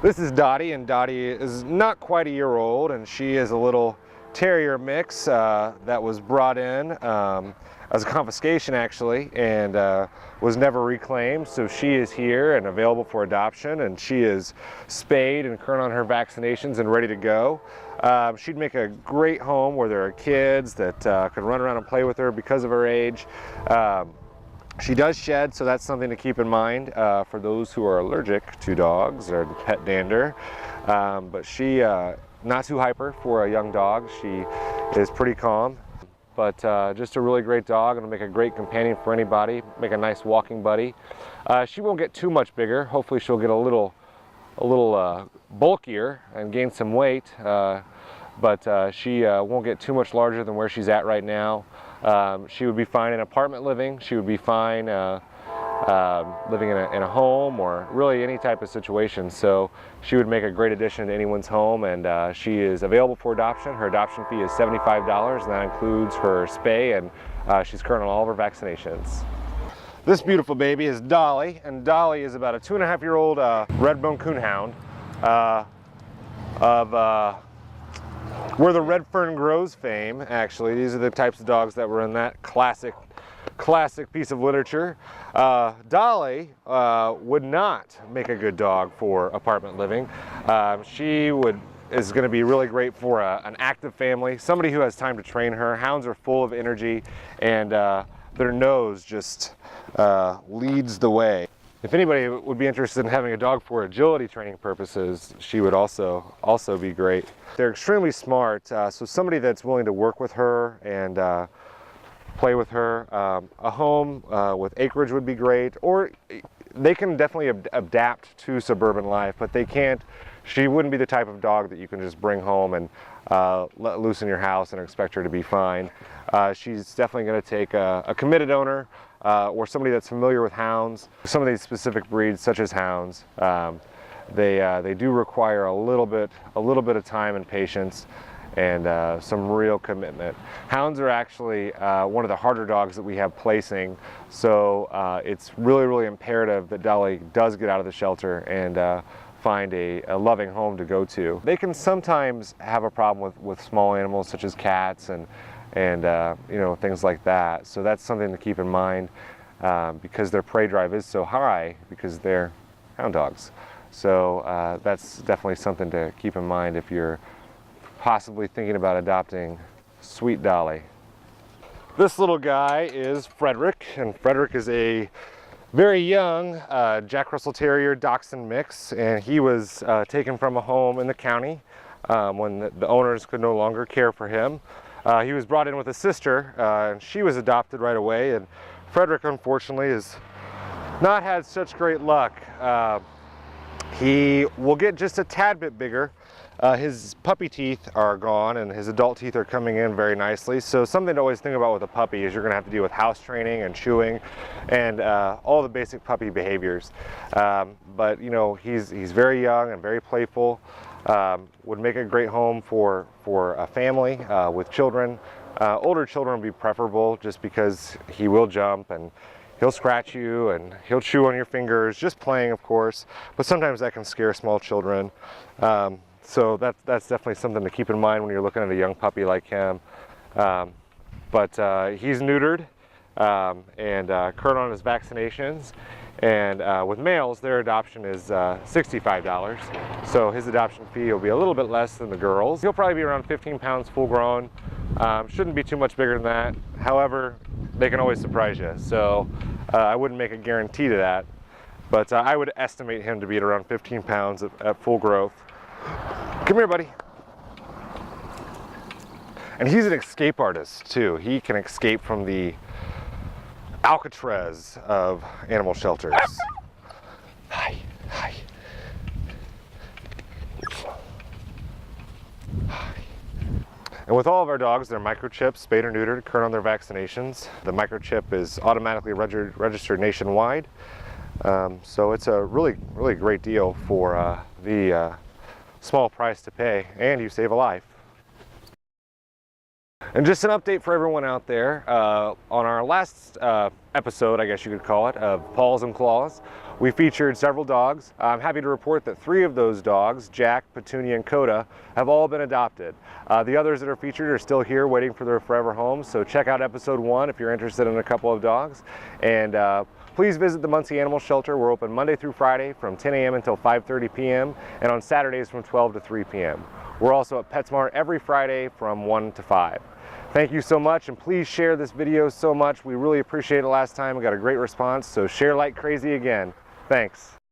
This is Dottie, and Dottie is not quite a year old, and she is a little terrier mix that was brought in as a confiscation actually, and was never reclaimed. So she is here and available for adoption, and she is spayed and current on her vaccinations and ready to go. She'd make a great home where there are kids that could run around and play with her because of her age. She does shed, so that's something to keep in mind for those who are allergic to dogs or pet dander. But she, not too hyper for a young dog. She is pretty calm, but just a really great dog and will make a great companion for anybody, make a nice walking buddy. She won't get too much bigger. Hopefully she'll get a little bulkier and gain some weight, but she won't get too much larger than where she's at right now. She would be fine in apartment living. She would be fine living in a home or really any type of situation. So she would make a great addition to anyone's home, and she is available for adoption. Her adoption fee is $75, and that includes her spay, and she's current on all of her vaccinations. This beautiful baby is Dolly, and Dolly is about a 2.5-year-old red-bone coonhound of where the red fern grows fame. Actually, these are the types of dogs that were in that classic piece of literature. Dolly would not make a good dog for apartment living. She is going to be really great for an active family, somebody who has time to train her. Hounds are full of energy, and their nose just leads the way. If anybody would be interested in having a dog for agility training purposes, she would also be great. They're extremely smart, so somebody that's willing to work with her and play with her. A home with acreage would be great, or they can definitely adapt to suburban life, but she wouldn't be the type of dog that you can just bring home and let loose in your house and expect her to be fine. She's definitely going to take a committed owner, or somebody that's familiar with hounds. Some of these specific breeds, such as hounds, they do require a little bit of time and patience, and some real commitment. Hounds are actually one of the harder dogs that we have placing, so it's really imperative that Dolly does get out of the shelter and find a loving home to go to. They can sometimes have a problem with small animals such as cats and you know, things like that. So that's something to keep in mind because their prey drive is so high because they're hound dogs. So that's definitely something to keep in mind if you're possibly thinking about adopting sweet Dolly. This little guy is Frederick, and Frederick is a very young Jack Russell Terrier Dachshund mix, and he was taken from a home in the county when the owners could no longer care for him. He was brought in with a sister, and she was adopted right away, and Frederick unfortunately has not had such great luck. He will get just a tad bit bigger. His puppy teeth are gone and his adult teeth are coming in very nicely. So something to always think about with a puppy is you're going to have to deal with house training and chewing and all the basic puppy behaviors. But you know, he's very young and very playful. Would make a great home for a family with children. Older children would be preferable just because he will jump and he'll scratch you and he'll chew on your fingers, just playing of course, but sometimes that can scare small children. So that's definitely something to keep in mind when you're looking at a young puppy like him. But he's neutered and current on his vaccinations. And with males, their adoption is $65. So his adoption fee will be a little bit less than the girls. He'll probably be around 15 pounds full grown. Shouldn't be too much bigger than that. However, they can always surprise you. So I wouldn't make a guarantee to that. But I would estimate him to be at around 15 pounds at full growth. Come here, buddy. And he's an escape artist too. He can escape from the Alcatraz of animal shelters. Hi, hi. Hi. And with all of our dogs, they're microchipped, spayed or neutered, current on their vaccinations. The microchip is automatically registered nationwide. So it's a really great deal for the small price to pay, and you save a life. And just an update for everyone out there, on our last episode, I guess you could call it, of Paws and Claws, we featured several dogs. I'm happy to report that 3 of those dogs, Jack, Petunia, and Coda, have all been adopted. The others that are featured are still here waiting for their forever homes, so check out episode 1 if you're interested in a couple of dogs. And please visit the Muncie Animal Shelter. We're open Monday through Friday from 10 a.m. until 5:30 p.m. and on Saturdays from 12 to 3 p.m. We're also at PetSmart every Friday from 1 to 5. Thank you so much, and please share this video so much. We really appreciate it last time. We got a great response, so share like crazy again. Thanks.